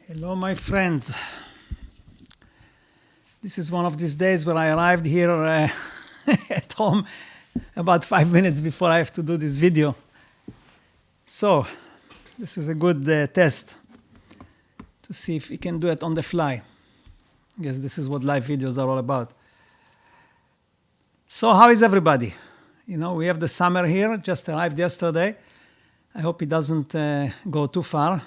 Hello, my friends. This is one of these days where I arrived here at home about 5 minutes before I have to do this video. So, this is a good test to see if we can do it on the fly. I guess this is what live videos are all about. So, how is everybody? You know, we have the summer here, just arrived yesterday. I hope it doesn't go too far.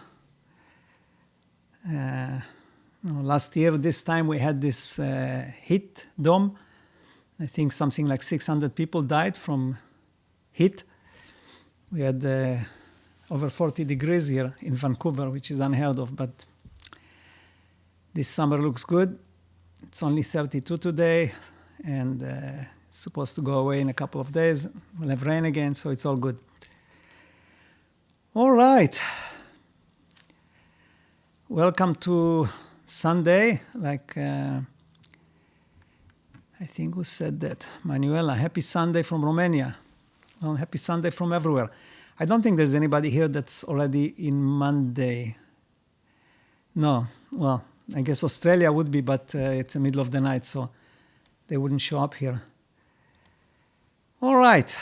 Last year, this time we had this heat dome. I think something like 600 people died from heat. We had over 40 degrees here in Vancouver, which is unheard of, but this summer looks good. It's only 32 today, and it's supposed to go away in a couple of days. We'll have rain again, so it's all good. All right. Welcome to Sunday, like I think who said that? Manuela, happy Sunday from Romania. Oh, happy Sunday from everywhere. I don't think there's anybody here that's already in Monday. No, well, I guess Australia would be, but it's the middle of the night, so they wouldn't show up here. All right.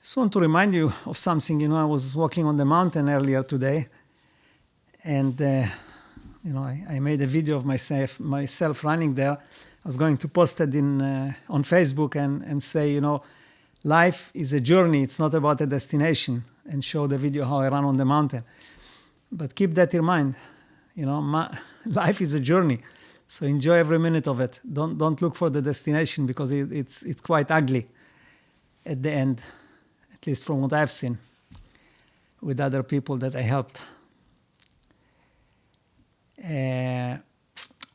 Just want to remind you of something. You know, I was walking on the mountain earlier today, and I made a video of myself running there. I was going to post it on Facebook and say, life is a journey. It's not about a destination, and show the video how I run on the mountain. But keep that in mind. Life is a journey, so enjoy every minute of it. Don't look for the destination, because it's quite ugly at the end, at least from what I've seen with other people that I helped.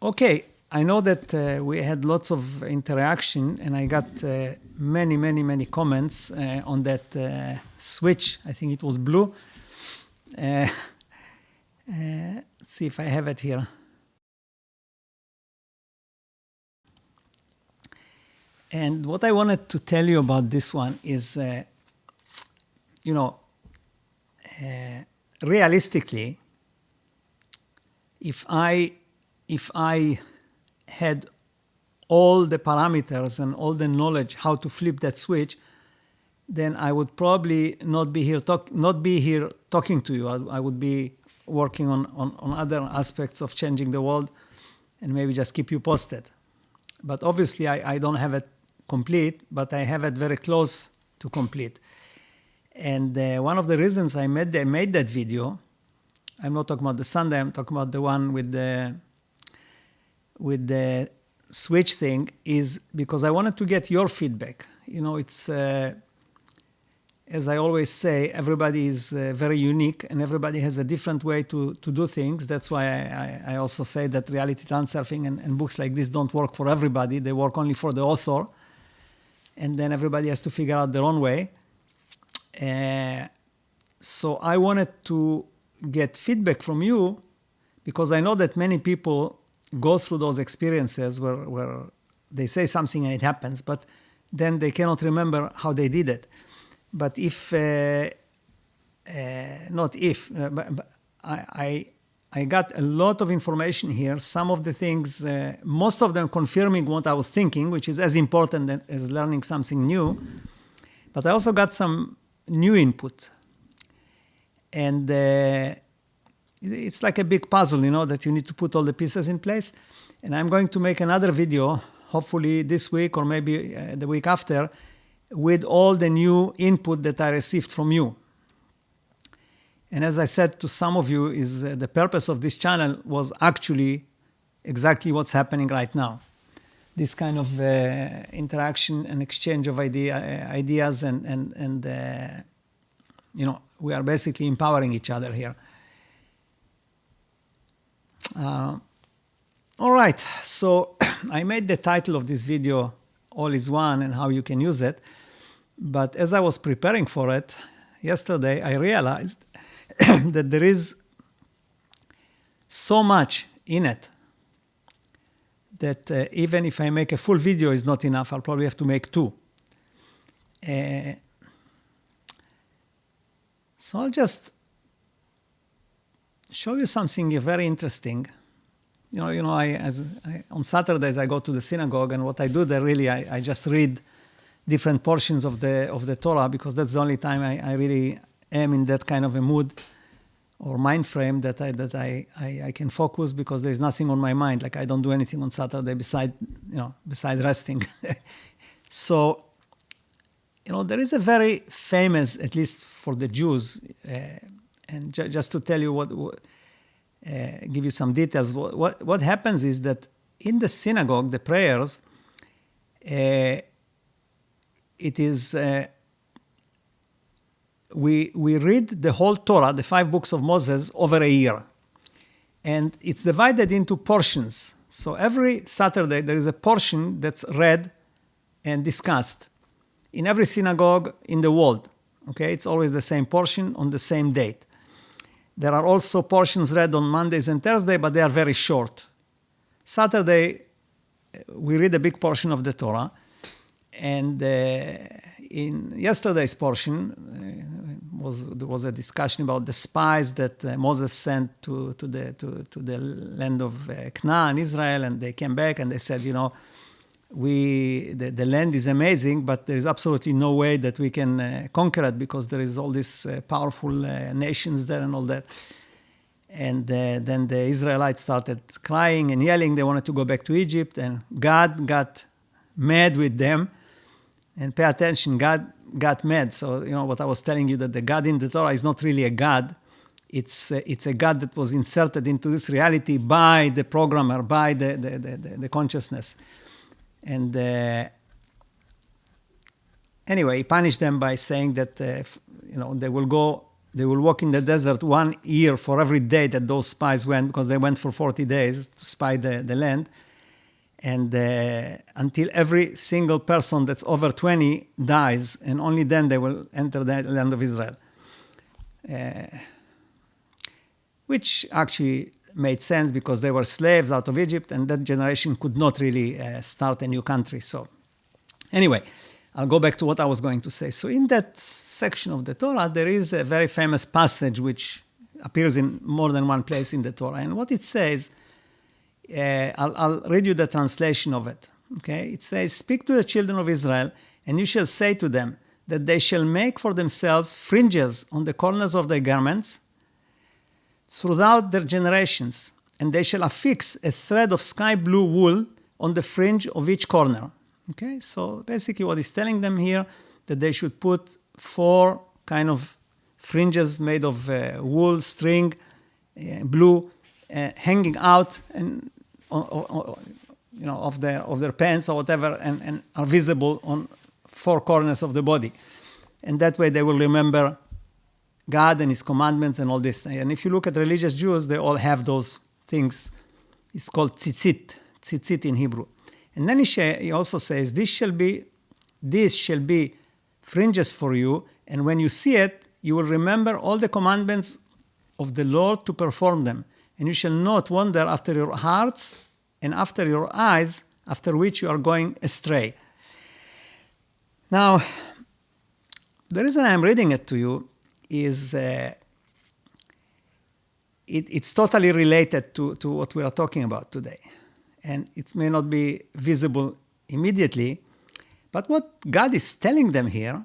Okay, I know that we had lots of interaction, and I got many comments on that switch. I think it was blue. Let's see if I have it here. And what I wanted to tell you about this one is, realistically, if I had all the parameters and all the knowledge how to flip that switch, then I would probably not be here talking to you. I would be working on other aspects of changing the world, and maybe just keep you posted. But obviously I don't have it complete, but I have it very close to complete. And one of the reasons I made that video, I'm not talking about the Sunday, I'm talking about the one with the switch thing, is because I wanted to get your feedback. It's, as I always say, everybody is very unique, and everybody has a different way to do things. That's why I also say that reality transurfing and books like this don't work for everybody. They work only for the author, and then everybody has to figure out their own way. So I wanted to get feedback from you, because I know that many people go through those experiences where they say something and it happens, but then they cannot remember how they did it. But I got a lot of information here. Some of the things, most of them confirming what I was thinking, which is as important as learning something new. But I also got some new input. And it's like a big puzzle, that you need to put all the pieces in place. And I'm going to make another video, hopefully this week or maybe the week after, with all the new input that I received from you. And as I said to some of you, is the purpose of this channel was actually exactly what's happening right now. This kind of interaction and exchange of ideas and we are basically empowering each other here. All right, so I made the title of this video, All is One, and how you can use it. But as I was preparing for it yesterday, I realized that there is so much in it that even if I make a full video is not enough. I'll probably have to make two. So I'll just show you something very interesting. On Saturdays I go to the synagogue, and what I do there really, I just read different portions of the Torah, because that's the only time I really am in that kind of a mood or mind frame that I can focus, because there's nothing on my mind. Like, I don't do anything on Saturday beside resting. So, there is a very famous, at least for the Jews, and just to tell you give you some details. What happens is that in the synagogue, the prayers, it is we read the whole Torah, the 5 books of Moses, over a year, and it's divided into portions. So every Saturday there is a portion that's read and discussed in every synagogue in the world. Okay, it's always the same portion on the same date. There are also portions read on Mondays and Thursdays, but they are very short. Saturday, we read a big portion of the Torah, and in yesterday's portion there was a discussion about the spies that Moses sent to the land of Canaan, Israel, and they came back and they said, the land is amazing, but there is absolutely no way that we can conquer it, because there is all these powerful nations there and all that. And then the Israelites started crying and yelling. They wanted to go back to Egypt, and God got mad with them. And pay attention, God got mad. So, what I was telling you, that the God in the Torah is not really a God. It's a God that was inserted into this reality by the programmer, by the consciousness. And anyway, he punished them by saying that they will walk in the desert 1 year for every day that those spies went, because they went for 40 days to spy the land, and until every single person that's over 20 dies, and only then they will enter the land of Israel, which actually made sense, because they were slaves out of Egypt, and that generation could not really start a new country. So anyway, I'll go back to what I was going to say. So in that section of the Torah, there is a very famous passage which appears in more than one place in the Torah. And what it says, I'll read you the translation of it. Okay, it says, "Speak to the children of Israel, and you shall say to them that they shall make for themselves fringes on the corners of their garments throughout their generations, and they shall affix a thread of sky blue wool on the fringe of each corner." Okay, so basically what he's telling them here, that they should put 4 kind of fringes made of wool, string, blue, hanging out and of their pants or whatever, and are visible on 4 corners of the body, and that way they will remember God and His commandments and all this. And if you look at religious Jews, they all have those things. It's called tzitzit in Hebrew. And then he also says, "This shall be fringes for you, and when you see it, you will remember all the commandments of the Lord to perform them. And you shall not wander after your hearts and after your eyes, after which you are going astray." Now, the reason I'm reading it to you is it's totally related to what we are talking about today. And it may not be visible immediately, but what God is telling them here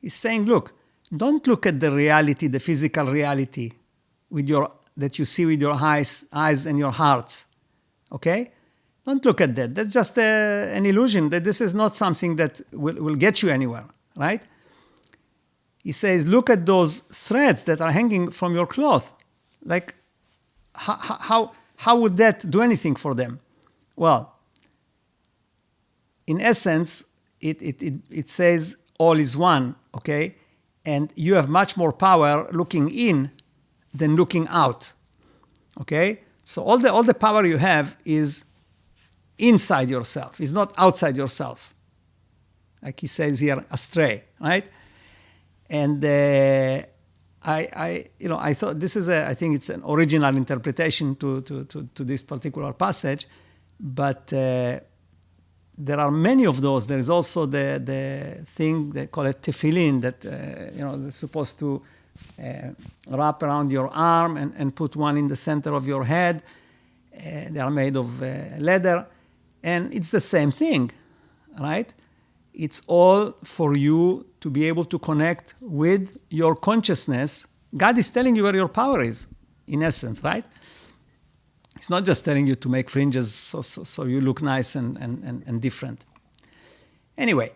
is saying, look, don't look at the reality, the physical reality that you see with your eyes and your hearts, okay? Don't look at that. That's just an illusion, that this is not something that will get you anywhere, right? He says, look at those threads that are hanging from your cloth. Like, how would that do anything for them? Well, in essence, it says all is one, okay? And you have much more power looking in than looking out, okay? So all the power you have is inside yourself. It's not outside yourself. Like he says here, astray, right? And I thought this is I think it's an original interpretation to this particular passage, but there are many of those. There is also the thing they call it tefillin that they're supposed to wrap around your arm and put one in the center of your head. They are made of leather. And it's the same thing, right? It's all for you to be able to connect with your consciousness. God is telling you where your power is, in essence, right? It's not just telling you to make fringes so you look nice and different. Anyway,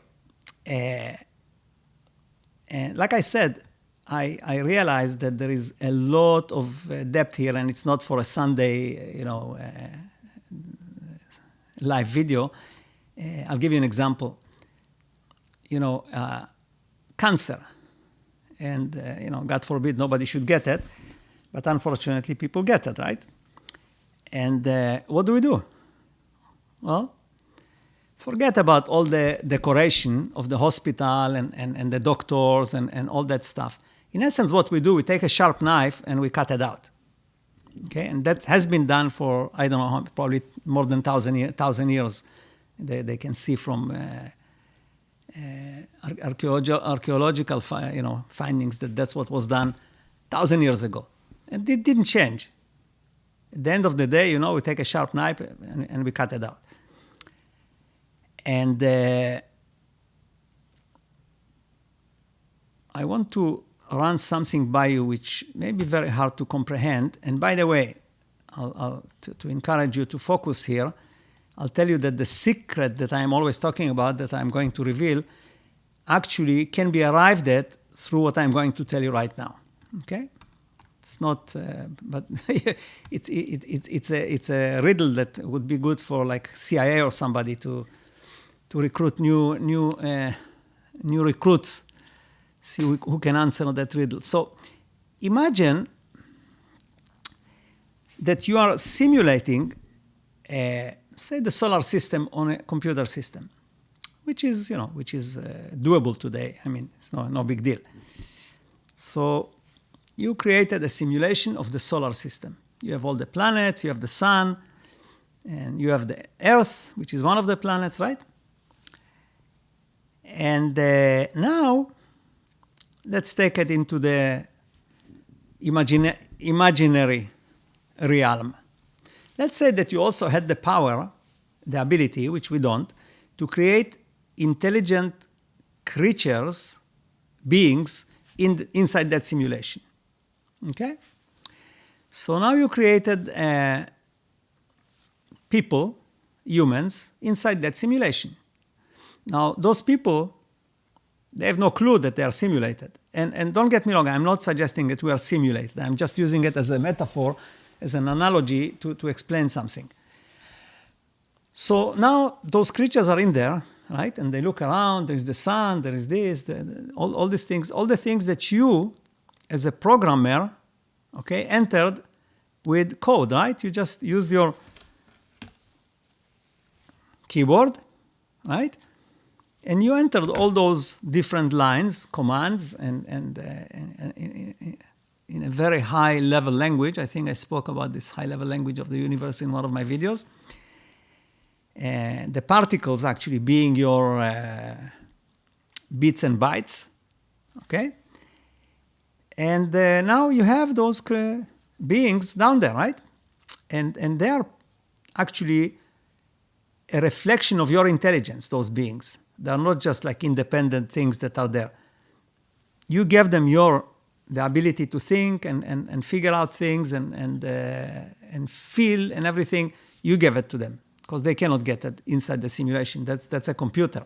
like I said, I realized that there is a lot of depth here, and it's not for a Sunday, live video. I'll give you an example. Cancer. And, God forbid nobody should get it, but unfortunately people get it, right? And what do? Well, forget about all the decoration of the hospital and the doctors and all that stuff. In essence, what we do, we take a sharp knife and we cut it out. Okay, and that has been done for, I don't know, probably more than 1,000 years. They can see from archaeological findings that that's what was done 1,000 years ago. And it didn't change. At the end of the day, we take a sharp knife and we cut it out. And I want to run something by you which may be very hard to comprehend. And by the way, to encourage you to focus here, I'll tell you that the secret that I'm always talking about, that I'm going to reveal, actually can be arrived at through what I'm going to tell you right now. Okay? It's not, but it's a riddle that would be good for like CIA or somebody to recruit new recruits. See who can answer that riddle. So imagine that you are simulating, say, the solar system on a computer system, which is doable today. I mean, it's no big deal. So you created a simulation of the solar system. You have all the planets, you have the sun, and you have the Earth, which is one of the planets, right? And now, let's take it into the imaginary realm. Let's say that you also had the power, the ability, which we don't, to create intelligent creatures, beings, inside that simulation. Okay? So now you created people, humans, inside that simulation. Now, those people, they have no clue that they are simulated. And don't get me wrong, I'm not suggesting that we are simulated. I'm just using it as a metaphor, as an analogy to explain something. So now those creatures are in there, right? And they look around, there's the sun, there is this, all these things, all the things that you, as a programmer, okay, entered with code, right? You just used your keyboard, right? And you entered all those different lines, commands, and in a very high-level language. I think I spoke about this high-level language of the universe in one of my videos. The particles actually being your bits and bytes, okay? And now you have those beings down there, right? And they are actually a reflection of your intelligence, those beings. They are not just like independent things that are there. You gave them the ability to think and figure out things and feel and everything. You gave it to them because they cannot get it inside the simulation. That's a computer.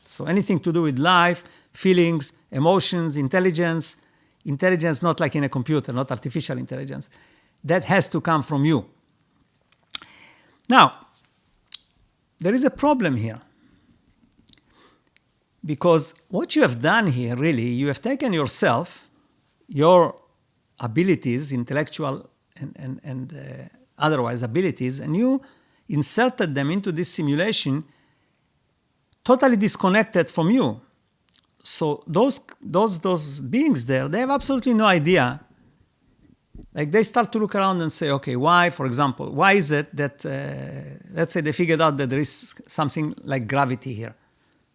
So anything to do with life, feelings, emotions, intelligence not like in a computer, not artificial intelligence, that has to come from you. Now, there is a problem here. Because what you have done here, really, you have taken yourself, your abilities, intellectual and otherwise abilities, and you inserted them into this simulation totally disconnected from you. So those beings there, they have absolutely no idea. Like they start to look around and say, okay, why, for example, why is it that, let's say they figured out that there is something like gravity here.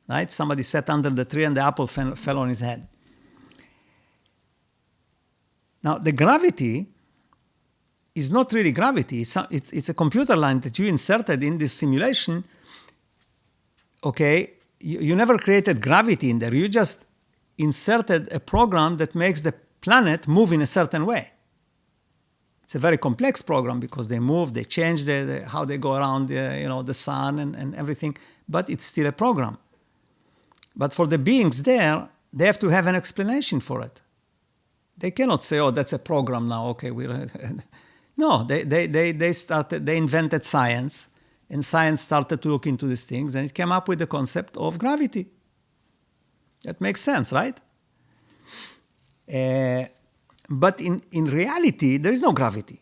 Right? Somebody sat under the tree and the apple fell on his head. Now, the gravity is not really gravity. It's a computer line that you inserted in this simulation. Okay, you never created gravity in there. You just inserted a program that makes the planet move in a certain way. It's a very complex program because they move, they change how they go around the sun and everything, but it's still a program. But for the beings there, they have to have an explanation for it. They cannot say, "Oh, that's a program now." Okay, no. They invented science, and science started to look into these things, and it came up with the concept of gravity. That makes sense, right? But in reality, there is no gravity.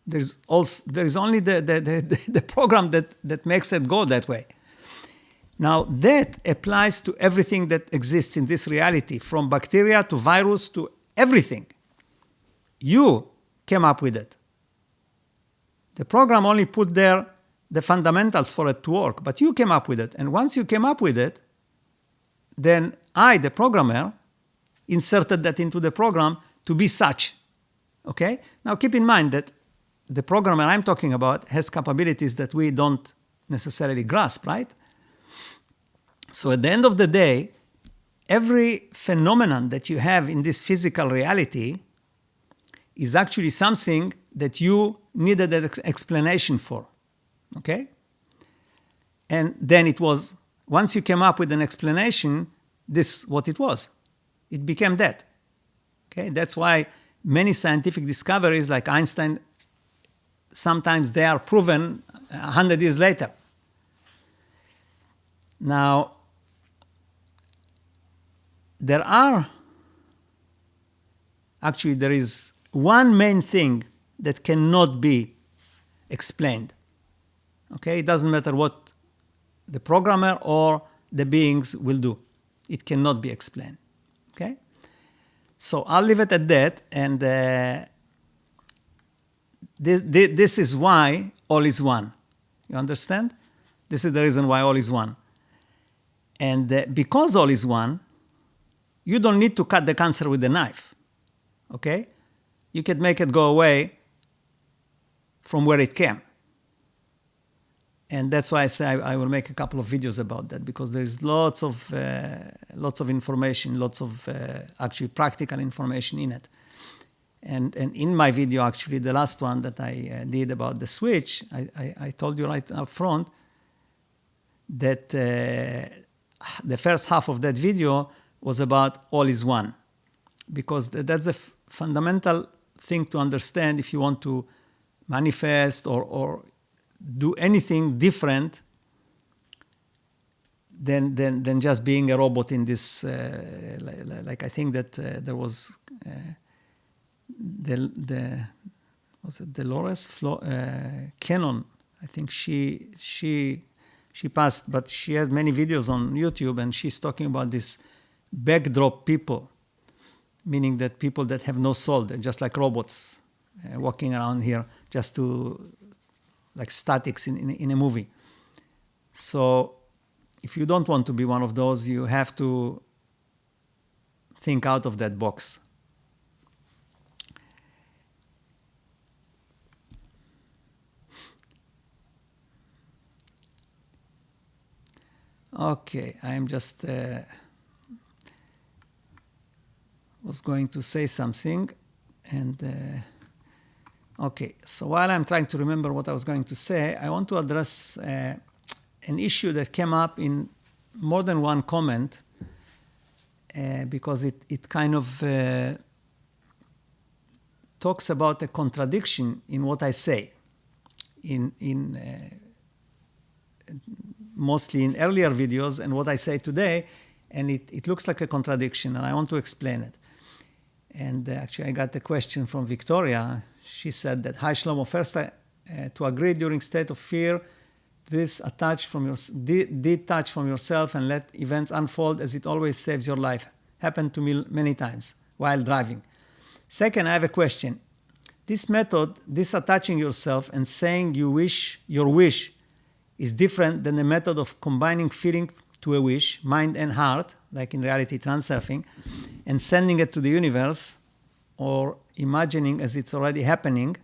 There is only the program that makes it go that way. Now, that applies to everything that exists in this reality, from bacteria to virus to everything. You came up with it. The program only put there the fundamentals for it to work, but you came up with it. And once you came up with it, then I, the programmer, inserted that into the program to be such. Okay? Now, keep in mind that the programmer I'm talking about has capabilities that we don't necessarily grasp, right? So at the end of the day, every phenomenon that you have in this physical reality is actually something that you needed an explanation for, okay? And then it was, once you came up with an explanation, this is what it was. It became that, okay? That's why many scientific discoveries like Einstein, sometimes they are proven 100 years later. Now, there is one main thing that cannot be explained. Okay? It doesn't matter what the programmer or the beings will do. It cannot be explained. Okay? So I'll leave it at that. And this is why all is one. You understand? This is the reason why all is one. And because all is one, you don't need to cut the cancer with a knife, okay? You can make it go away from where it came. And that's why I say I will make a couple of videos about that, because there's lots of information, lots of actually practical information in it. And in my video, actually, the last one that I did about the switch, I told you right up front that the first half of that video was about all is one, because that's a fundamental thing to understand if you want to manifest or do anything different than just being a robot in this. Like I think that there was was it Dolores Cannon? I think she passed, but she has many videos on YouTube, and she's talking about this backdrop people, meaning that people that have no soul, they're just like robots walking around here, just to like statics in a movie. So if you don't want to be one of those, you have to think out of that box. Okay, I'm just was going to say something, and okay, so while I'm trying to remember what I was going to say, I want to address an issue that came up in more than one comment, because it kind of talks about a contradiction in what I say, mostly in earlier videos and what I say today, and it looks like a contradiction, and I want to explain it. And actually, I got a question from Victoria. She said that, "Hi Shlomo, first to agree during state of fear, detach from yourself and let events unfold as it always saves your life. Happened to me many times while driving. Second, I have a question. This method, disattaching yourself and saying your wish, is different than the method of combining feeling to a wish, mind and heart, like in reality transurfing, and sending it to the universe. or imagining as it's already happening.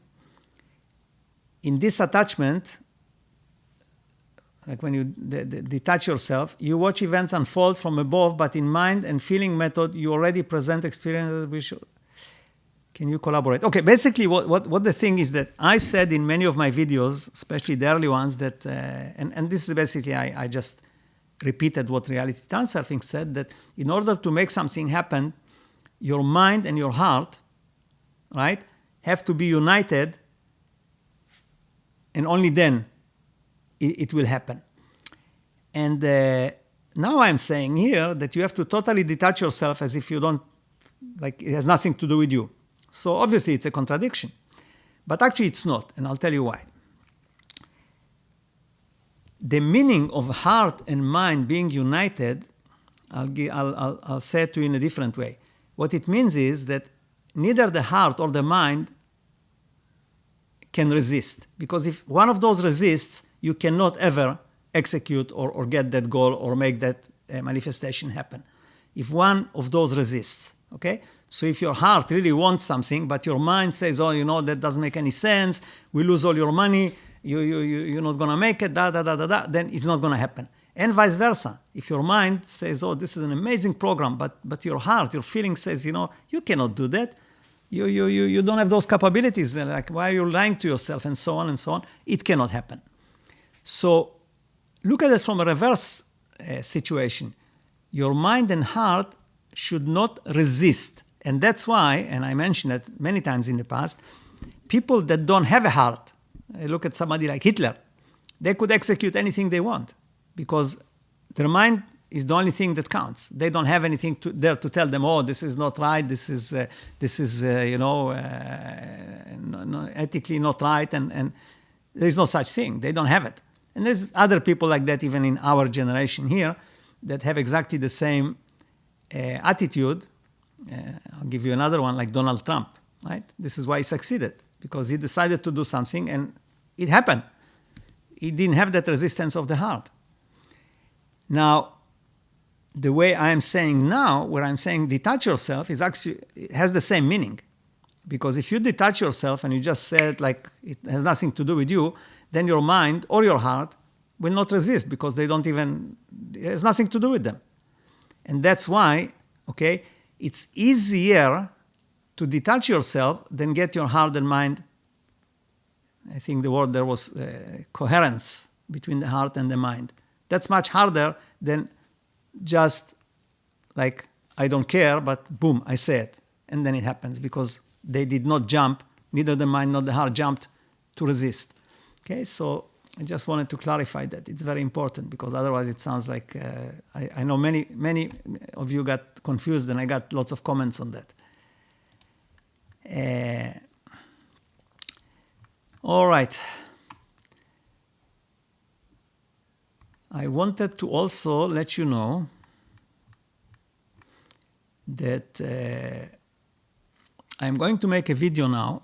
In this attachment, like when you detach yourself, you watch events unfold from above, but in mind and feeling method, you already present experiences which... Can you collaborate? Okay, basically what the thing is that I said in many of my videos, especially the early ones, that, and this is basically, I just repeated what reality transurfing said, that in order to make something happen, your mind and your heart, right, have to be united, and only then it will happen. And now I'm saying here that you have to totally detach yourself as if you don't, like it has nothing to do with you. So obviously it's a contradiction, but actually it's not, and I'll tell you why. The meaning of heart and mind being united, I'll say it to you in a different way. What it means is that neither the heart or the mind can resist, because if one of those resists, you cannot ever execute or get that goal or make that manifestation happen. If one of those resists, okay? So if your heart really wants something, but your mind says, oh, you know, that doesn't make any sense, we lose all your money, you're not going to make it, then it's not going to happen. And vice versa. If your mind says, oh, this is an amazing program, but your heart, your feeling says, you know, you cannot do that. You don't have those capabilities. Like, why are you lying to yourself? And so on and so on. It cannot happen. So look at it from a reverse situation. Your mind and heart should not resist. And that's why, and I mentioned it many times in the past, people that don't have a heart, look at somebody like Hitler, they could execute anything they want because their mind is the only thing that counts. They don't have anything there to tell them, oh, this is not right, this is ethically not right, and there's no such thing. They don't have it. And there's other people like that even in our generation here that have exactly the same attitude. I'll give you another one, like Donald Trump, right? This is why he succeeded, because he decided to do something and it happened. He didn't have that resistance of the heart. Now, the way I am saying now, where I'm saying detach yourself, is actually, it has the same meaning. Because if you detach yourself and you just said like it has nothing to do with you, then your mind or your heart will not resist because it has nothing to do with them. And that's why, okay, it's easier to detach yourself than get your heart and mind. I think the word there was coherence between the heart and the mind. That's much harder than just like, I don't care, but boom, I say it. And then it happens because they did not jump, neither the mind nor the heart jumped to resist. Okay, so I just wanted to clarify that. It's very important because otherwise it sounds like, I know many of you got confused and I got lots of comments on that. All right. I wanted to also let you know that I'm going to make a video now.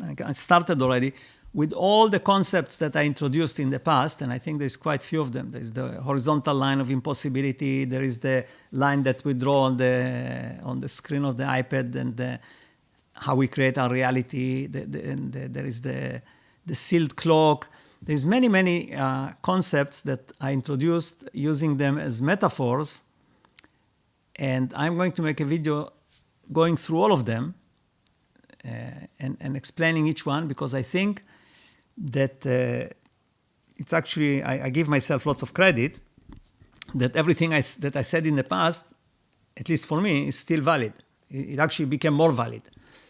I started already with all the concepts that I introduced in the past, and I think there's quite a few of them. There's the horizontal line of impossibility. There is the line that we draw on the screen of the iPad, and how we create our reality. There is the sealed clock. There's many concepts that I introduced using them as metaphors, and I'm going to make a video going through all of them and explaining each one, because I think that it's actually, I give myself lots of credit that everything that I said in the past, at least for me, is still valid. It actually became more valid.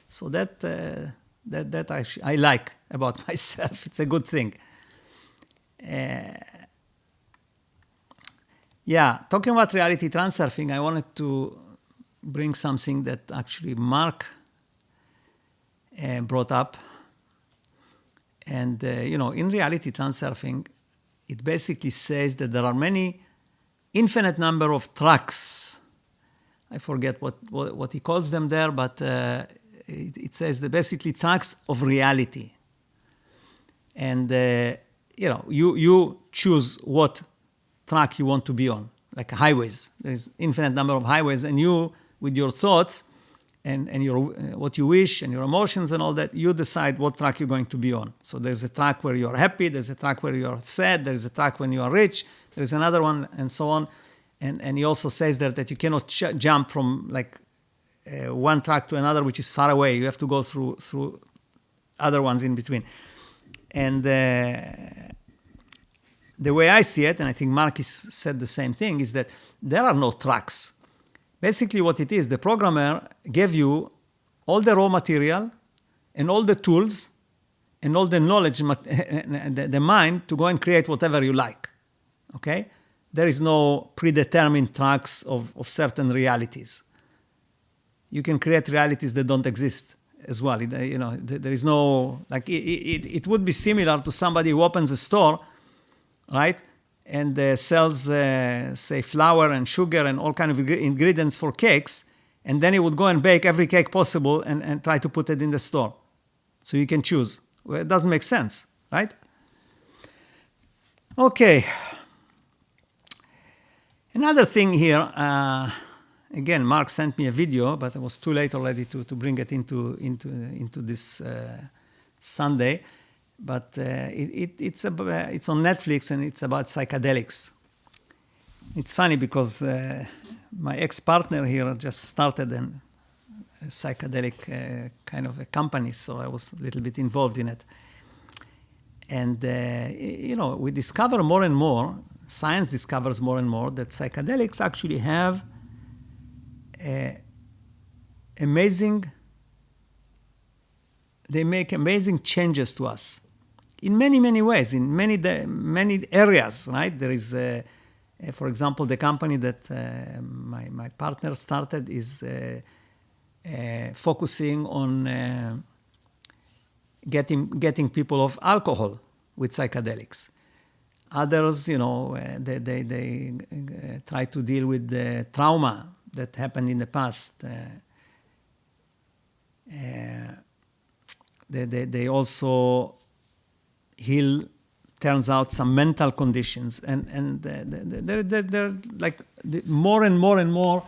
So that actually I like about myself. It's a good thing. Talking about reality transurfing, I wanted to bring something that actually Mark brought up. And, in reality transurfing, it basically says that there are infinite number of tracks. I forget what he calls them there, but it says that basically tracks of reality. And, you choose what track you want to be on, like highways. There's infinite number of highways, and you, with your thoughts, and your what you wish and your emotions and all that, you decide what track you're going to be on. So there's a track where you're happy, there's a track where you're sad, there's a track when you are rich, there's another one, and so on. And he also says that you cannot jump from like one track to another, which is far away. You have to go through other ones in between. And the way I see it, and I think Marcus said the same thing, is that there are no tracks. Basically what it is, the programmer gave you all the raw material and all the tools and all the knowledge, the mind to go and create whatever you like, okay? There is no predetermined tracks of certain realities. You can create realities that don't exist as well. There is no, like, it would be similar to somebody who opens a store, right? And sells, say, flour and sugar and all kind of ingredients for cakes, and then he would go and bake every cake possible and try to put it in the store. So you can choose. Well, it doesn't make sense, right? Okay. Another thing here, again, Mark sent me a video, but it was too late already to bring it into this Sunday. But it's on Netflix, and it's about psychedelics. It's funny because my ex-partner here just started a psychedelic kind of a company, so I was a little bit involved in it. And, we discover more and more, science discovers more and more, that psychedelics actually have they make amazing changes to us in many, many ways, in many areas, right? There is, for example, the company that my partner started is focusing on getting people off alcohol with psychedelics. Others, they try to deal with the trauma that happened in the past. They also heal, turns out, some mental conditions, and they're like more and more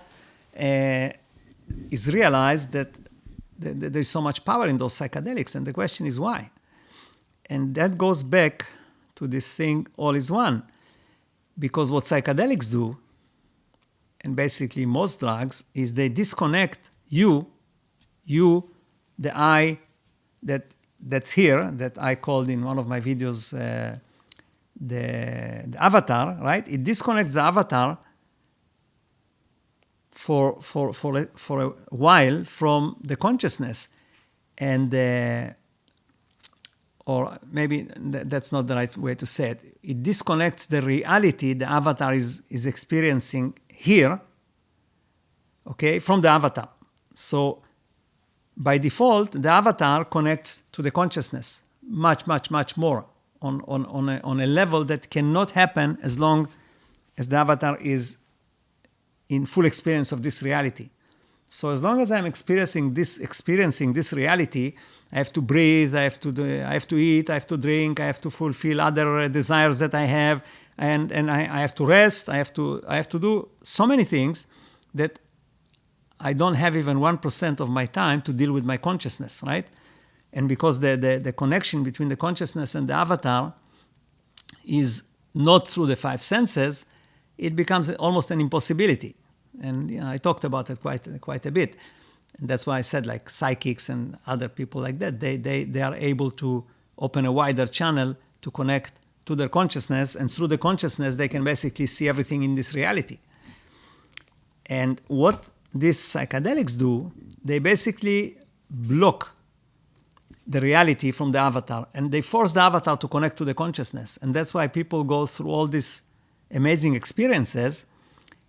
is realized that there's so much power in those psychedelics, and the question is why. And that goes back to this thing, all is one, because what psychedelics do, and basically most drugs, is they disconnect you, the I that's here, that I called in one of my videos the avatar, right? It disconnects the avatar for a while from the consciousness, and or maybe that's not the right way to say it. It disconnects the reality the avatar is experiencing here, okay, from the avatar. So by default, the avatar connects to the consciousness much more on a level that cannot happen as long as the avatar is in full experience of this reality. So as long as I'm experiencing this reality, I have to breathe, I have to eat, I have to drink, I have to fulfill other desires that I have, and I have to rest, I have to do so many things that I don't have even 1% of my time to deal with my consciousness, right? And because the connection between the consciousness and the avatar is not through the five senses, it becomes almost an impossibility. And I talked about it quite a bit. And that's why I said, like, psychics and other people like that, they are able to open a wider channel to connect to their consciousness, and through the consciousness they can basically see everything in this reality. And what these psychedelics do, they basically block the reality from the avatar, and they force the avatar to connect to the consciousness. And that's why people go through all these amazing experiences,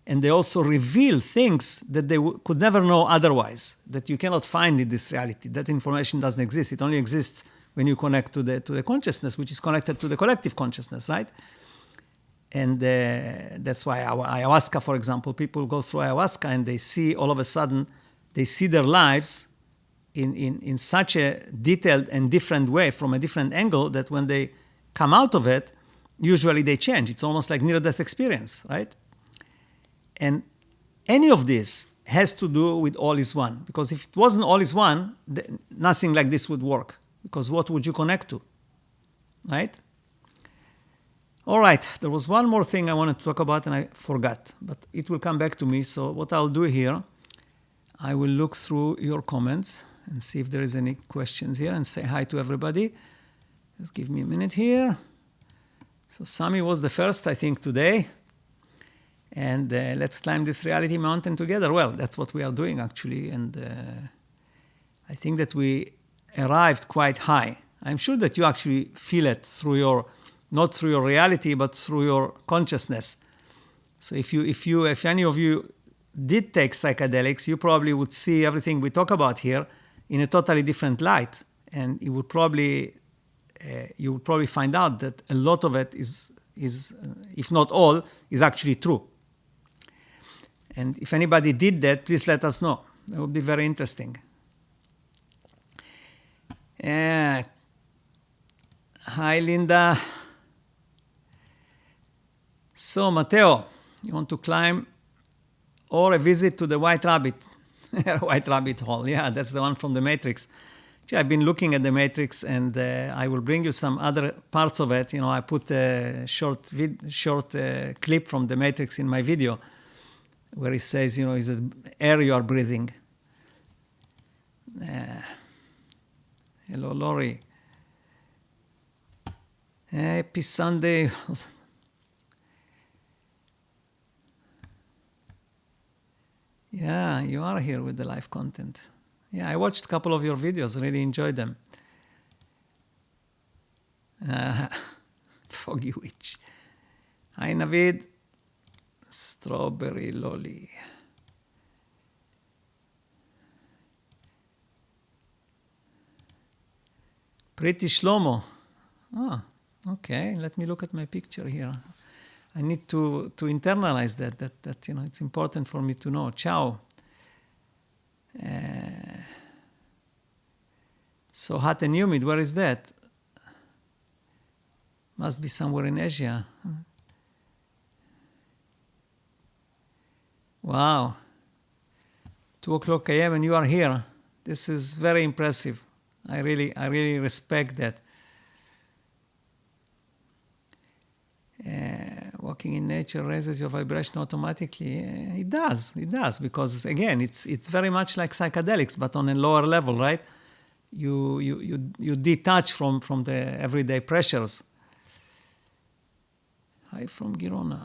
and they also reveal things that they could never know otherwise, that you cannot find in this reality. That information doesn't exist. It only exists when you connect to the consciousness, which is connected to the collective consciousness, right? And that's why ayahuasca, for example, people go through ayahuasca and they see, all of a sudden, they see their lives in such a detailed and different way, from a different angle, that when they come out of it, usually they change. It's almost like near-death experience, right? And any of this has to do with all is one. Because if it wasn't all is one, nothing like this would work. Because what would you connect to? Right? All right, there was one more thing I wanted to talk about and I forgot, but it will come back to me. So what I'll do here, I will look through your comments and see if there is any questions here and say hi to everybody. Just give me a minute here. So Sami was the first, I think, today. And let's climb this reality mountain together. Well, that's what we are doing, actually. And I think that we arrived quite high. I'm sure that you actually feel it through your, not through your reality, but through your consciousness. So if any of you did take psychedelics, you probably would see everything we talk about here in a totally different light. And you would probably find out that a lot of it is, if not all, is actually true. And if anybody did that, please let us know. That would be very interesting. Hi, Linda. So, Matteo, you want to climb or a visit to the White Rabbit? White Rabbit Hole. Yeah, that's the one from the Matrix. Actually, I've been looking at the Matrix, and I will bring you some other parts of it. You know, I put a short clip from the Matrix in my video, where it says, you know, is the air you are breathing. Hello, Lori. Happy Sunday. Yeah, you are here with the live content. Yeah, I watched a couple of your videos, really enjoyed them. Foggy Witch. Hi, Navid. Strawberry Lolly. Pretty Shlomo. Ah, okay. Let me look at my picture here. I need to internalize that you know, it's important for me to know. Ciao. So hot and humid, where is that? Must be somewhere in Asia. Wow. 2:00 a.m. and you are here. This is very impressive. I really respect that. Walking in nature raises your vibration automatically. It does, because again, it's very much like psychedelics, but on a lower level, right? You detach from the everyday pressures. Hi from Girona.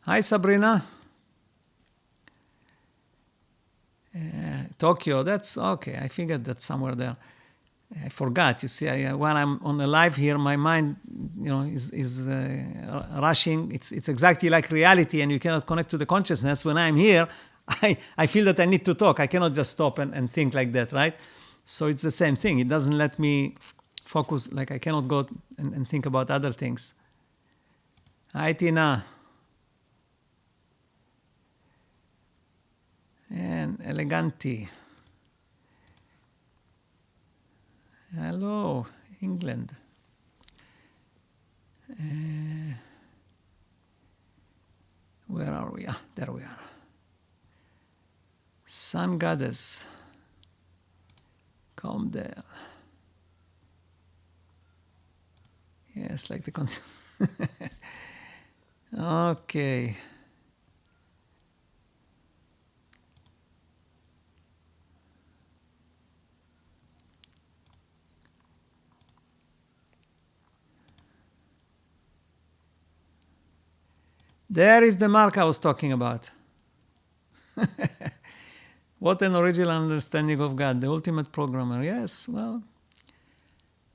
Hi, Sabrina. Tokyo, that's okay. I figured that's somewhere there. I forgot. You see, while I'm on a live here, my mind, you know, is rushing. It's exactly like reality, and you cannot connect to the consciousness. When I'm here, I feel that I need to talk. I cannot just stop and think like that, right? So it's the same thing. It doesn't let me focus. Like I cannot go and think about other things. Hi, Tina. And Eleganti. Hello, England. Where are we? Ah, there we are. Sun Goddess. Come there. Yes, like the okay. There is the mark I was talking about. What an original understanding of God, the ultimate programmer. Yes, well,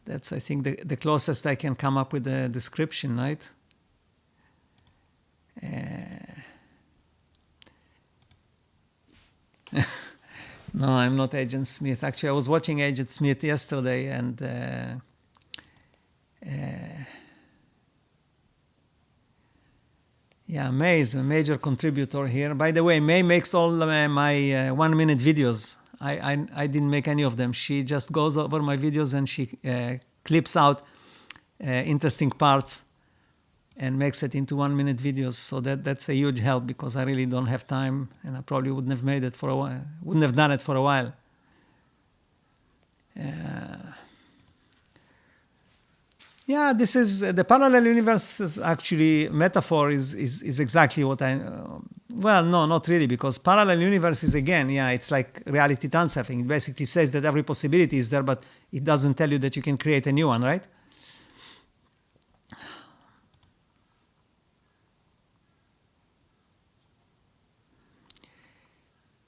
that's, I think, the closest I can come up with a description, right? No, I'm not Agent Smith. Actually, I was watching Agent Smith yesterday, and yeah, May is a major contributor here. By the way, May makes all my 1-minute videos. I didn't make any of them. She just goes over my videos and she clips out interesting parts and makes it into 1-minute videos. So that's a huge help, because I really don't have time, and I probably wouldn't have made it for a while, wouldn't have done it for a while. Yeah, this is the parallel universe. Is actually metaphor is exactly what I. Well, no, not really, because parallel universe is, again, yeah, it's like reality transurfing. It basically says that every possibility is there, but it doesn't tell you that you can create a new one, right?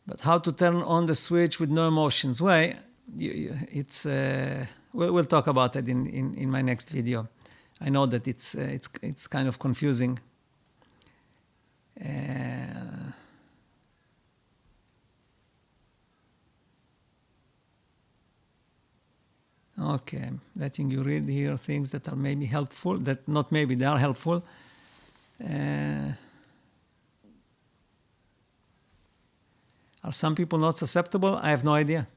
But how to turn on the switch with no emotions? Well, it's we'll talk about it in my next video. I know that it's kind of confusing. Okay, letting you read here things that are maybe helpful, that not maybe, they are helpful. Are some people not susceptible? I have no idea.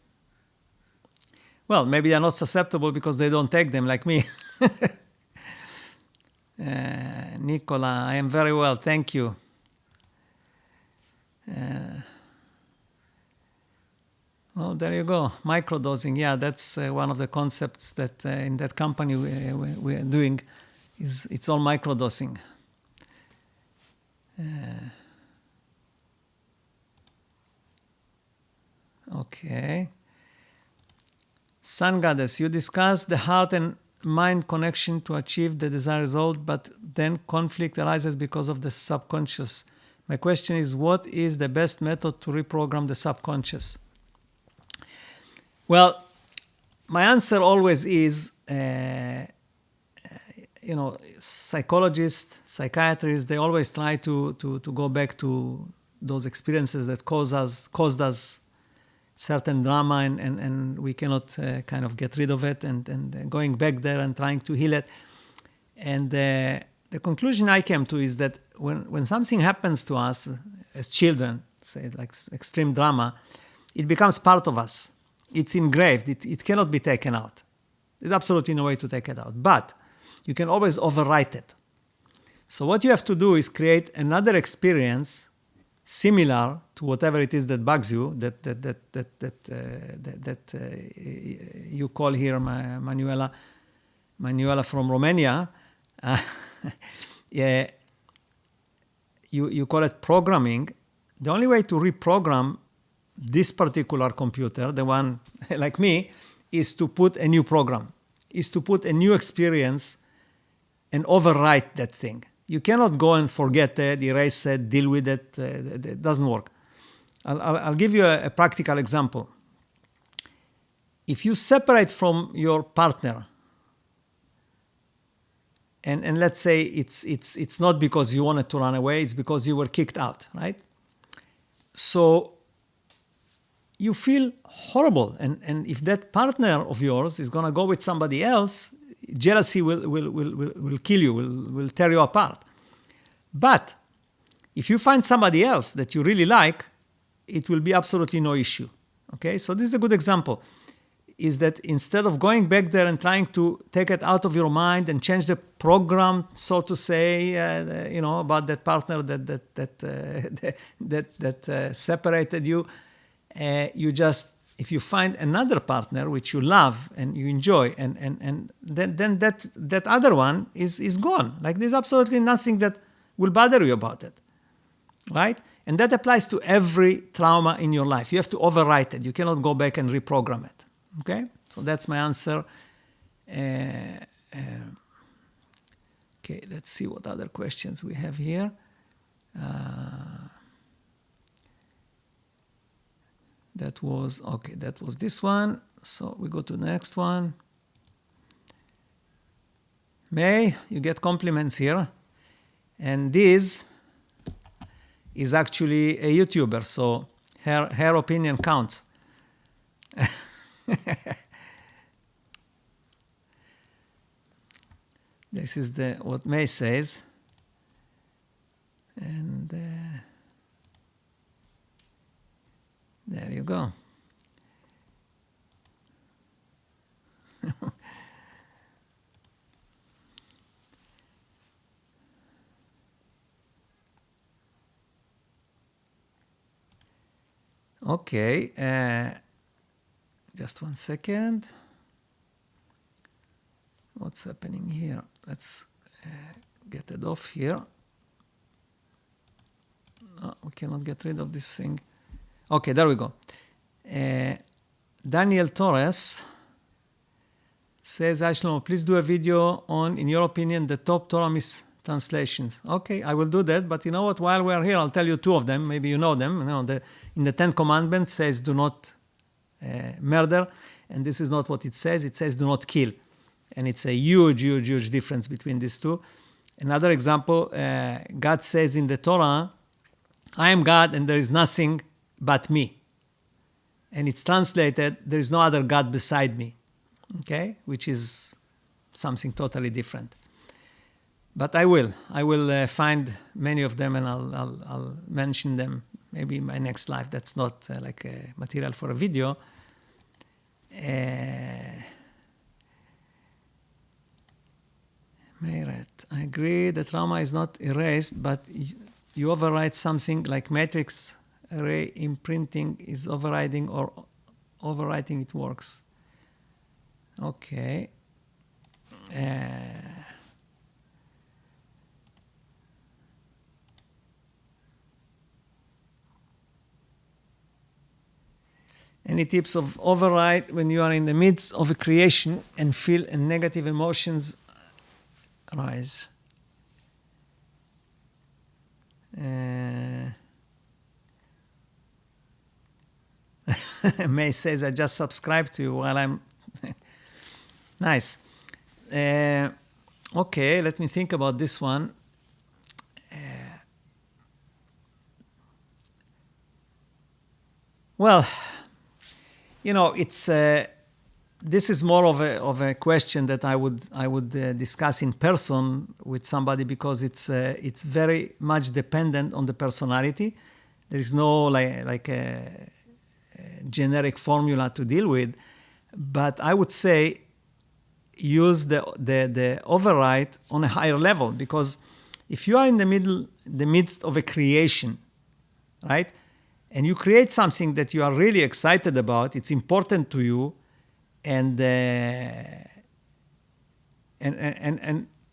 Well, maybe they're not susceptible because they don't take them, like me. Nicola, I am very well, thank you. Well, there you go. Microdosing, yeah, that's one of the concepts that in that company we are doing. It's all microdosing. Okay. Sun Goddess, you discussed the heart and mind connection to achieve the desired result, but then conflict arises because of the subconscious. My question is, what is the best method to reprogram the subconscious? Well, my answer always is, psychologists, psychiatrists, they always try to go back to those experiences that caused us certain drama, and we cannot kind of get rid of it, and going back there and trying to heal it. And the conclusion I came to is that when something happens to us as children, say like extreme drama, it becomes part of us. It's engraved. It cannot be taken out. There's absolutely no way to take it out. But you can always overwrite it. So what you have to do is create another experience similar to whatever it is that bugs you, that you call here Manuela from Romania. Yeah, you call it programming. The only way to reprogram this particular computer, the one like me, is to put a new program, is to put a new experience and overwrite that thing. You cannot go and forget it, erase it, deal with it. It doesn't work. I'll give you a practical example. If you separate from your partner, and let's say it's not because you wanted to run away, it's because you were kicked out, right? So you feel horrible. And if that partner of yours is going to go with somebody else, jealousy will kill you, will tear you apart. But if you find somebody else that you really like, it will be absolutely no issue. Okay, so this is a good example, is that instead of going back there and trying to take it out of your mind and change the program, so to say, about that partner that separated you, you just, if you find another partner which you love and you enjoy, and then that other one is gone. Like there's absolutely nothing that will bother you about it, right? And that applies to every trauma in your life. You have to overwrite it. You cannot go back and reprogram it. Okay? So that's my answer. Okay, let's see what other questions we have here. That was this one. So we go to the next one. May, you get compliments here. And this is actually a YouTuber, so her opinion counts. This is what May says. And there you go. Okay, just 1 second. What's happening here? Let's get it off here. Oh, we cannot get rid of this thing. Okay, there we go. Daniel Torres says, Shlomo, please do a video on, in your opinion, the top Torah mistranslations. Okay, I will do that, but you know what? While we're here, I'll tell you 2 of them. Maybe you know them. In the 10 Commandments says, do not murder, and this is not what it says. It says, do not kill. And it's a huge, huge, huge difference between these 2. Another example, God says in the Torah, I am God and there is nothing but me. And it's translated, there is no other God beside me. Okay? Which is something totally different. But I will find many of them and I'll mention them maybe in my next live. That's not like a material for a video. Meiret, I agree the trauma is not erased, but you override something like matrix array imprinting is overriding or overwriting it works. Okay. Any tips of override when you are in the midst of a creation and feel a negative emotions rise? May says, I just subscribed to you while I'm... Nice. Okay, let me think about this one. Well, you know, it's... this is more of a question that I would discuss in person with somebody because it's very much dependent on the personality. There is no like a generic formula to deal with, but I would say use the override on a higher level, because if you are in the midst of a creation, right, and you create something that you are really excited about, it's important to you. And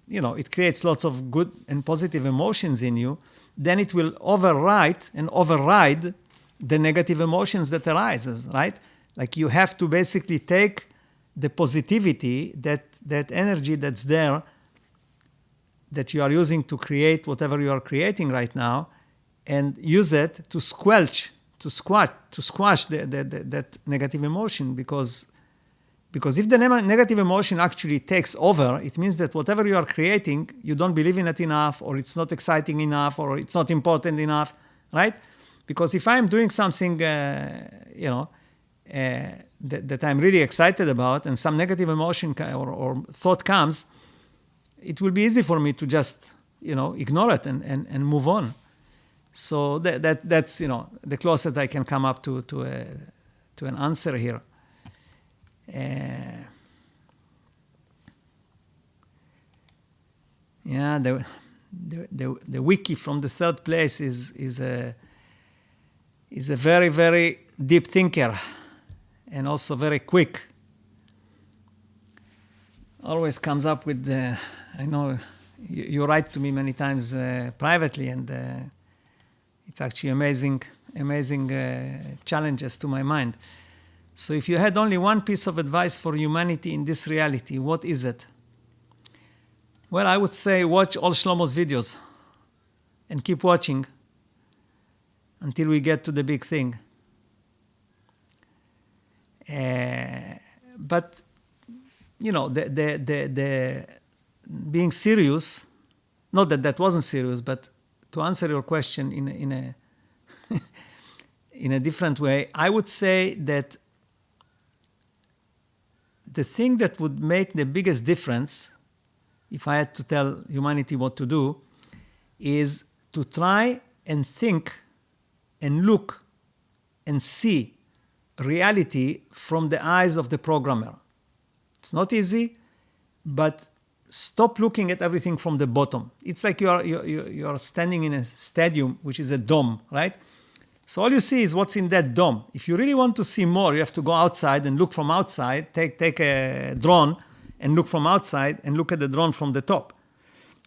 you know, it creates lots of good and positive emotions in you, then it will override the negative emotions that arises, right? Like you have to basically take the positivity, that energy that's there, that you are using to create whatever you are creating right now, and use it to squash that negative emotion, because if the negative emotion actually takes over, it means that whatever you are creating, you don't believe in it enough, or it's not exciting enough, or it's not important enough, right? Because if I'm doing something, you know, that I'm really excited about, and some negative emotion or thought comes, it will be easy for me to just, you know, ignore it and move on. So that's, you know, the closest I can come up to an answer here. Yeah, the wiki from the third place is a very, very deep thinker, and also very quick. Always comes up with the, I know you write to me many times privately, and it's actually amazing challenges to my mind. So if you had only one piece of advice for humanity in this reality, what is it? Well, I would say watch all Shlomo's videos and keep watching until we get to the big thing. But, you know, the being serious, not that wasn't serious, but to answer your question in a different way, I would say that the thing that would make the biggest difference, if I had to tell humanity what to do, is to try and think and look and see reality from the eyes of the programmer. It's not easy, but stop looking at everything from the bottom. It's like you are standing in a stadium, which is a dome, right? So all you see is what's in that dome. If you really want to see more, you have to go outside and look from outside, take a drone and look from outside and look at the drone from the top.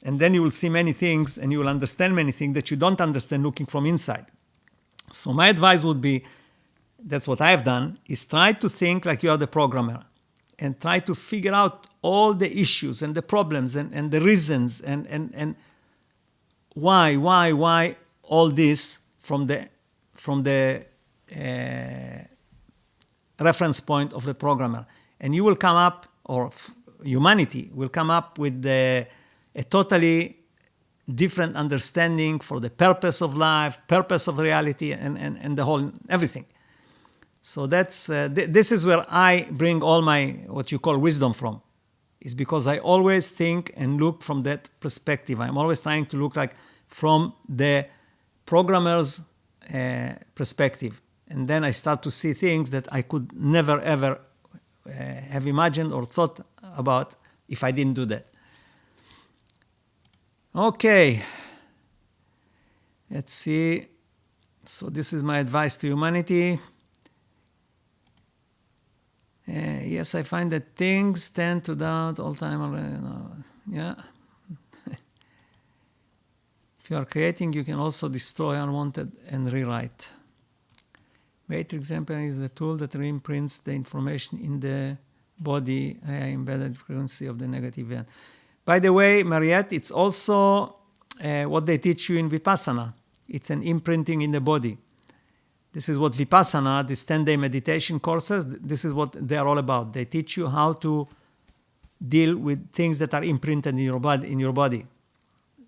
And then you will see many things and you will understand many things that you don't understand looking from inside. So my advice would be, that's what I've done, is try to think like you are the programmer and try to figure out all the issues and the problems and the reasons and why all this from the reference point of the programmer. And you will come up, or humanity will come up with a totally different understanding for the purpose of life, purpose of reality, and the whole, everything. So that's this is where I bring all my, what you call wisdom from, is because I always think and look from that perspective. I'm always trying to look like from the programmer's perspective. And then I start to see things that I could never, ever have imagined or thought about if I didn't do that. Okay. Let's see. So this is my advice to humanity. Yes, I find that things tend to doubt all time. Yeah. If you are creating, you can also destroy unwanted and rewrite. Matrix example is a tool that reimprints the information in the body, embedded frequency of the negative event. By the way, Mariette, it's also what they teach you in Vipassana. It's an imprinting in the body. This is what Vipassana, these 10-day meditation courses, this is what they are all about. They teach you how to deal with things that are imprinted in your body.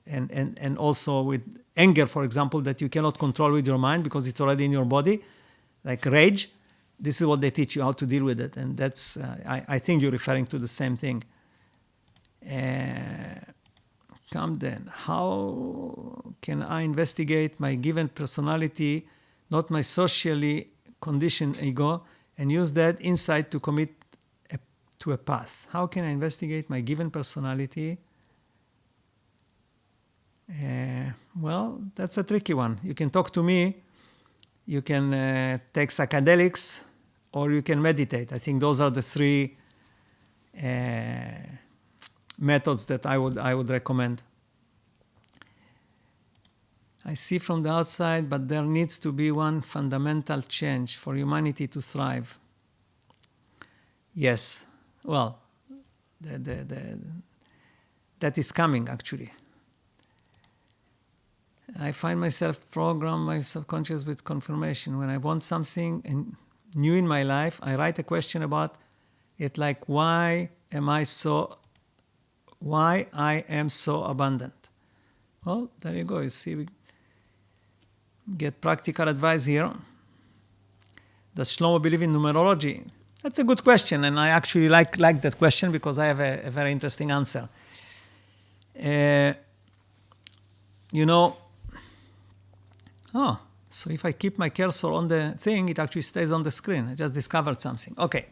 And also with anger, for example, that you cannot control with your mind because it's already in your body, like rage. This is what they teach you, how to deal with it. And that's, I think you're referring to the same thing. Come then, how can I investigate my given personality, not my socially conditioned ego, and use that insight to commit to a path? How can I investigate my given personality? Well, that's a tricky one. You can talk to me, you can take psychedelics, or you can meditate. I think those are the three methods that I would recommend. I see from the outside, but there needs to be one fundamental change for humanity to thrive. Yes, well, that is coming actually. I find myself program my subconscious with confirmation. When I want something new in my life, I write a question about it, like why I am so abundant. Well, there you go. You see, we get practical advice here. Does Shlomo believe in numerology? That's a good question, and I actually like that question because I have a very interesting answer. So if I keep my cursor on the thing, it actually stays on the screen. I just discovered something. Okay.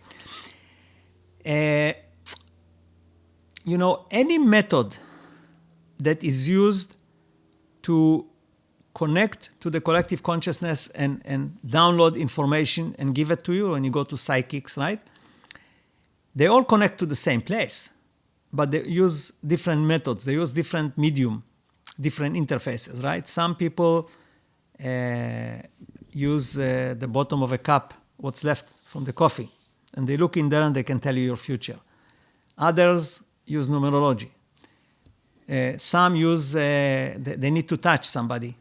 Any method that is used to connect to the collective consciousness and download information and give it to you when you go to psychics, right? They all connect to the same place, but they use different methods. They use different medium, different interfaces, right? Some people use the bottom of a cup, what's left from the coffee, and they look in there and they can tell you your future. Others use numerology. Some use, they need to touch somebody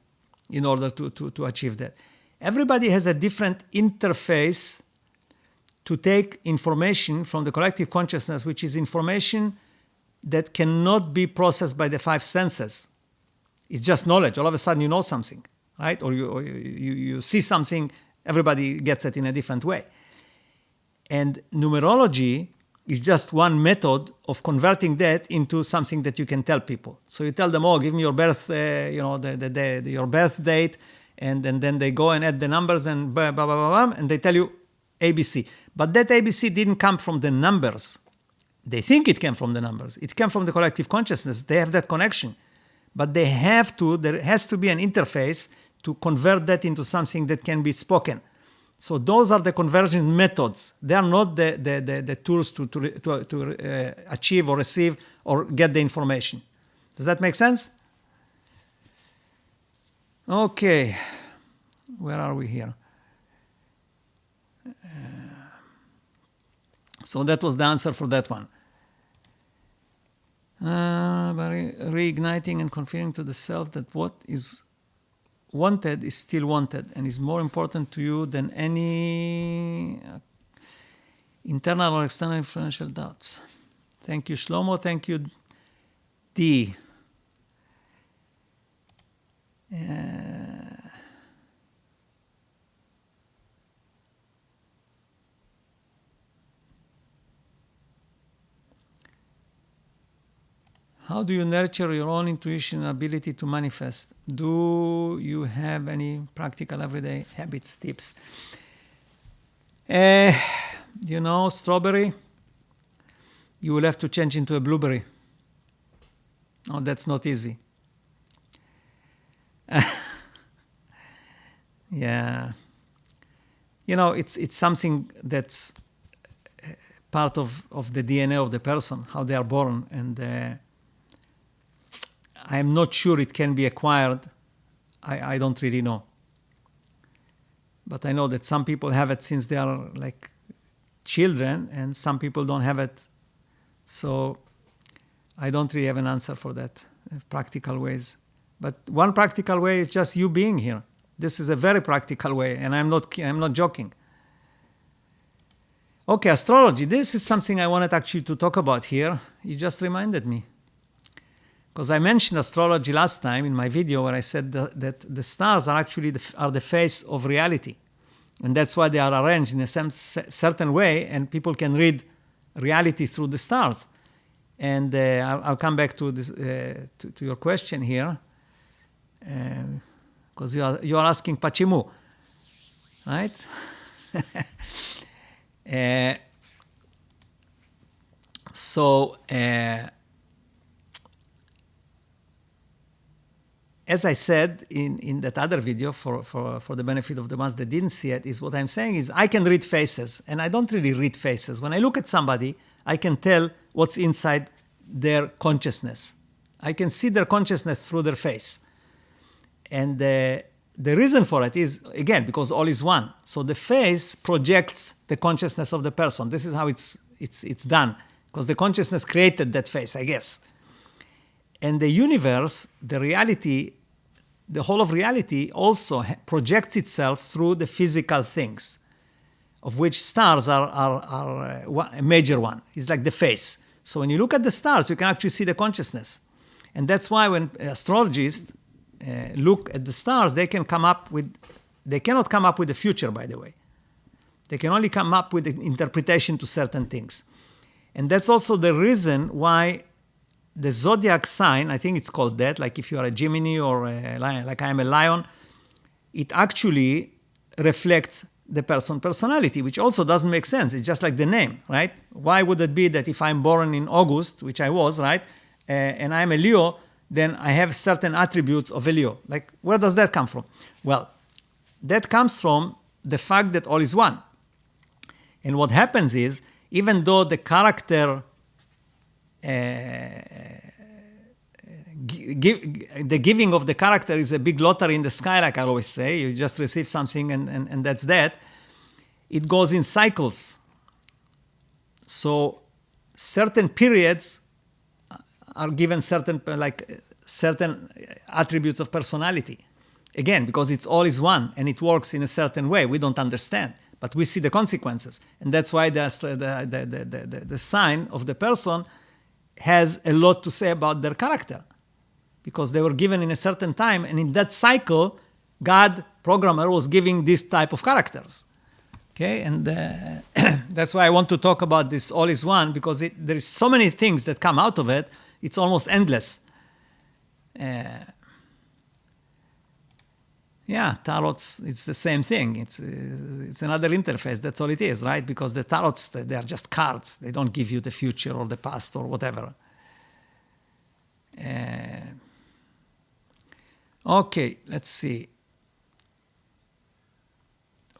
in order to achieve that. Everybody has a different interface to take information from the collective consciousness, which is information that cannot be processed by the five senses. It's just knowledge. All of a sudden you know something, right? Or you see something, everybody gets it in a different way. And numerology is just one method of converting that into something that you can tell people. So you tell them, give me your birth, your birth date, and then they go and add the numbers and blah, blah, blah, blah, and they tell you ABC. But that ABC didn't come from the numbers. They think it came from the numbers. It came from the collective consciousness. They have that connection. But there has to be an interface to convert that into something that can be spoken. So those are the conversion methods. They are not the tools to achieve or receive or get the information. Does that make sense? Okay, where are we here? So that was the answer for that one. By reigniting and confirming to the self that what is wanted is still wanted and is more important to you than any internal or external influential doubts. Thank you, Shlomo. Thank you, D. How do you nurture your own intuition and ability to manifest? Do you have any practical everyday habits, tips? Strawberry, you will have to change into a blueberry. Oh, that's not easy. Yeah. It's something that's part of the DNA of the person, how they are born, and I'm not sure it can be acquired. I don't really know. But I know that some people have it since they are like children, and some people don't have it. So I don't really have an answer for that, practical ways. But one practical way is just you being here. This is a very practical way, and I'm not joking. Okay, astrology. This is something I wanted actually to talk about here. You just reminded me. Because I mentioned astrology last time in my video where I said that the stars are actually the face of reality. And that's why they are arranged in a certain way, and people can read reality through the stars. And I'll come back to this, to your question here. Because you are asking Pachimu, right? As I said in that other video, for the benefit of the ones that didn't see it, is what I'm saying is I can read faces, and I don't really read faces. When I look at somebody, I can tell what's inside their consciousness. I can see their consciousness through their face. And the reason for it is, again, because all is one. So the face projects the consciousness of the person. This is how it's done, because the consciousness created that face, I guess. And the universe, the reality, the whole of reality also projects itself through the physical things, of which stars are a major one. It's like the face. So when you look at the stars, you can actually see the consciousness. And that's why when astrologists look at the stars, they cannot come up with the future, by the way. They can only come up with an interpretation to certain things. And that's also the reason why the zodiac sign, I think it's called that, like if you are a Gemini or a lion, like I am a lion, it actually reflects the person's personality, which also doesn't make sense. It's just like the name, right? Why would it be that if I'm born in August, which I was, right, and I'm a Leo, then I have certain attributes of a Leo? Like, where does that come from? Well, that comes from the fact that all is one. And what happens is, even though the character, the giving of the character is a big lottery in the sky, like I always say. You just receive something and that's that. It goes in cycles. So certain periods are given certain attributes of personality. Again, because it's all is one and it works in a certain way. We don't understand, but we see the consequences. And that's why the sign of the person has a lot to say about their character, because they were given in a certain time, and in that cycle, God, programmer, was giving this type of characters. Okay, and that's why I want to talk about this all is one, because there is so many things that come out of it, it's almost endless. Tarots, it's the same thing. It's another interface. That's all it is, right? Because the tarots, they are just cards. They don't give you the future or the past or whatever. Okay, let's see.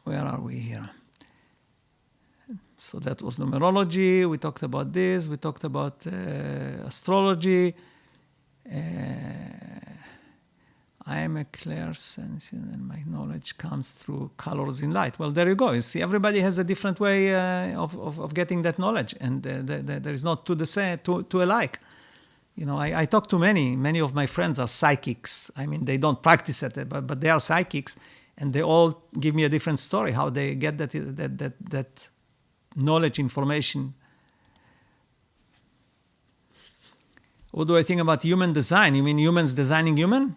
where are we here? So that was numerology. We talked about this. We talked about astrology. I am a clairsentient and my knowledge comes through colors in light. Well, there you go. You see, everybody has a different way of getting that knowledge, and there is not two alike. You know, I talk to many of my friends are psychics. I mean, they don't practice it, but they are psychics, and they all give me a different story, how they get that knowledge, information. What do I think about human design? You mean humans designing human?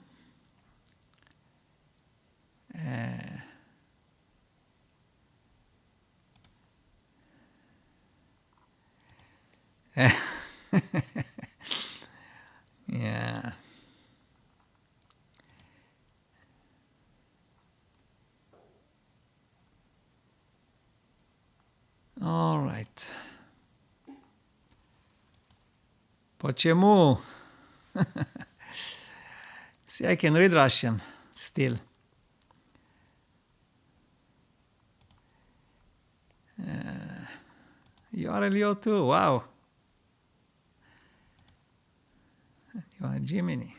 Yeah. All right. Почему? See, I can read Russian still. You are a Leo too. Wow. You are Gemini.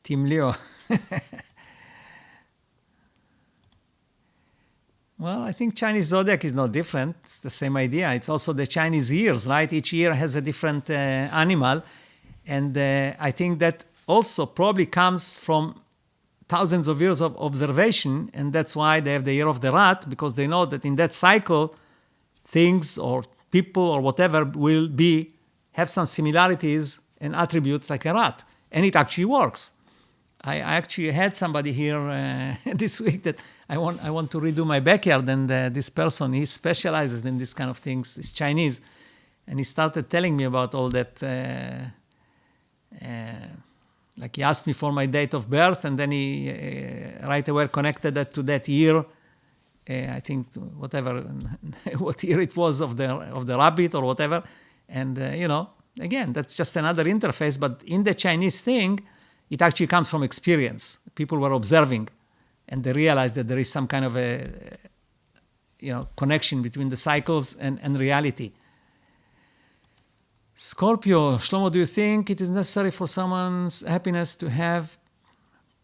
Team Leo. Well, I think Chinese zodiac is no different. It's the same idea. It's also the Chinese years, right? Each year has a different animal. And I think that also probably comes from thousands of years of observation. And that's why they have the year of the rat, because they know that in that cycle, things or people or whatever will have some similarities and attributes like a rat. And it actually works. I actually had somebody here this week that I want to redo my backyard, and this person, he specializes in this kind of things. He's Chinese, and he started telling me about all that. Like he asked me for my date of birth, and then he right away connected that to that year. I think whatever what year it was of the rabbit or whatever, and again, that's just another interface. But in the Chinese thing, it actually comes from experience. People were observing, and they realized that there is some kind of a connection between the cycles and reality. Scorpio, Shlomo, do you think it is necessary for someone's happiness to have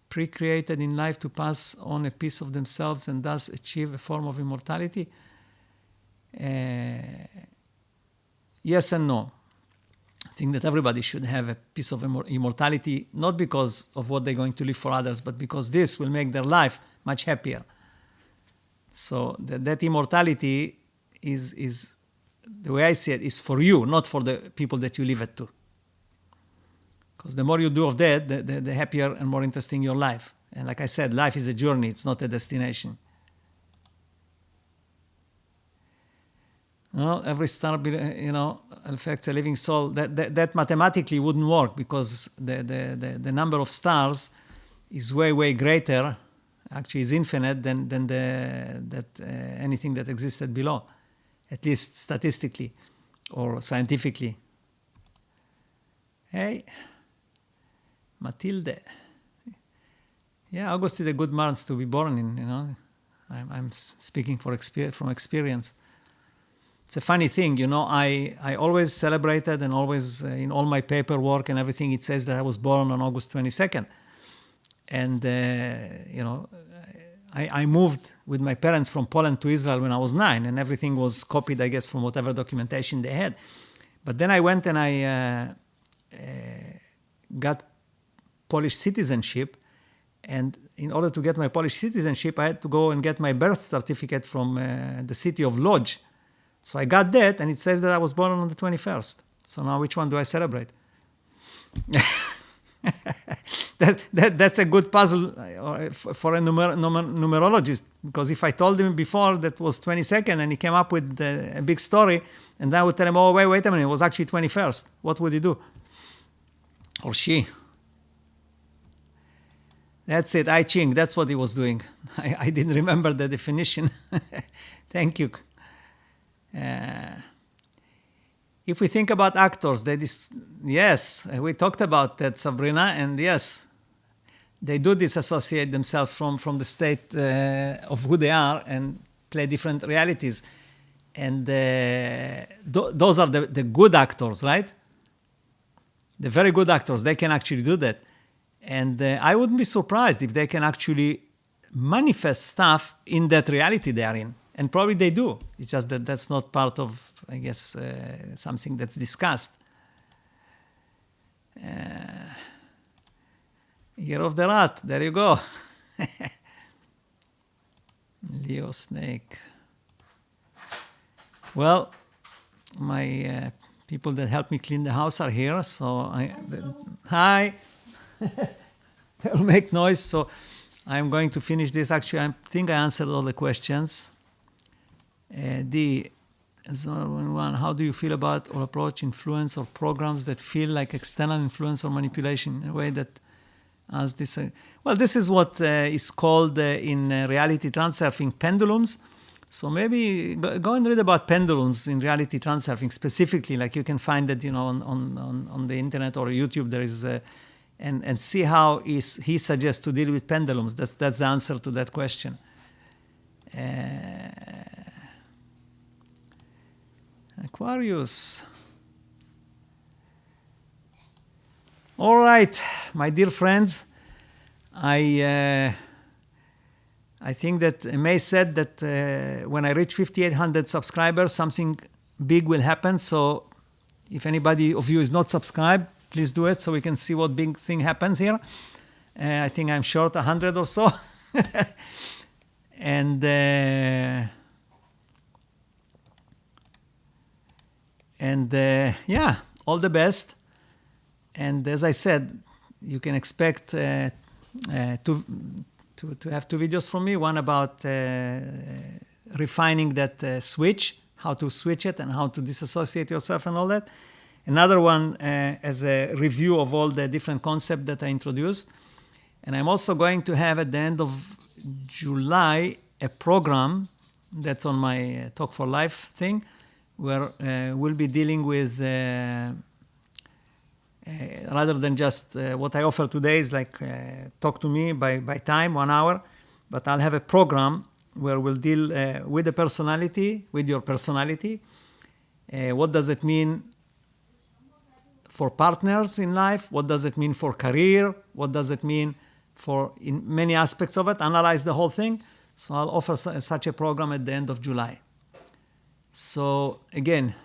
pre-created in life to pass on a piece of themselves and thus achieve a form of immortality? Yes and no. I think that everybody should have a piece of immortality, not because of what they're going to live for others, but because this will make their life much happier. So that immortality is the way I see it, is for you, not for the people that you leave it to. Because the more you do of that, the happier and more interesting your life. And like I said, life is a journey, it's not a destination. Well, every star, affects a living soul. That mathematically wouldn't work, because the number of stars is way greater, actually is infinite, than anything that existed below, at least statistically or scientifically. Hey, Matilde. Yeah, August is a good month to be born in. I'm speaking from experience. It's a funny thing, I always celebrated, and always in all my paperwork and everything, it says that I was born on August 22nd. And, I moved with my parents from Poland to Israel when I was 9, and everything was copied, I guess, from whatever documentation they had. But then I went and I got Polish citizenship, and in order to get my Polish citizenship, I had to go and get my birth certificate from the city of Lodz. So I got that, and it says that I was born on the 21st. So now which one do I celebrate? That's a good puzzle for a numerologist, because if I told him before that was 22nd and he came up with a big story, and I would tell him, oh, wait a minute, it was actually 21st. What would he do? Or she. That's it, I Ching, that's what he was doing. I didn't remember the definition. Thank you. If we think about actors, yes, we talked about that, Sabrina, and yes, they do disassociate themselves from the state of who they are and play different realities. And those are the good actors, right? The very good actors, they can actually do that. And I wouldn't be surprised if they can actually manifest stuff in that reality they are in. And probably they do. It's just that that's not part of, I guess, something that's discussed. Year of the Rat, there you go. Leo Snake. Well, my people that help me clean the house are here, so hi. They'll make noise, so I'm going to finish this. Actually, I think I answered all the questions. How do you feel about or approach influence or programs that feel like external influence or manipulation in a way that as this? Well, this is what is called in reality transurfing pendulums. So maybe go and read about pendulums in reality transurfing specifically. Like you can find that on the internet or YouTube. There is and see how he suggests to deal with pendulums. That's the answer to that question. Aquarius. All right, my dear friends, I think that May said that when I reach 5,800 subscribers, something big will happen. So if anybody of you is not subscribed, please do it so we can see what big thing happens here. I think I'm short 100 or so. And yeah, all the best. And as I said, you can expect to have 2 videos from me. One about refining that switch, how to switch it and how to disassociate yourself and all that. Another one as a review of all the different concepts that I introduced. And I'm also going to have at the end of July a program that's on my Talk for Life thing, where we'll be dealing with, rather than just what I offer today is like talk to me by time, 1 hour, but I'll have a program where we'll deal with the personality, with your personality. What does it mean for partners in life? What does it mean for career? What does it mean for in many aspects of it? Analyze the whole thing. So I'll offer such a program at the end of July. So again,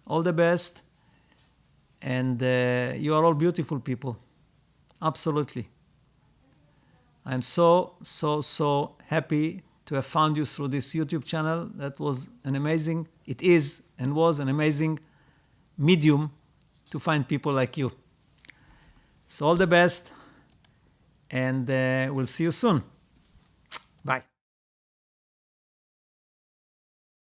all the best. And you are all beautiful people. Absolutely. I'm so happy to have found you through this YouTube channel. That was an amazing, it is and was an amazing medium to find people like you. So all the best, and we'll see you soon. Bye.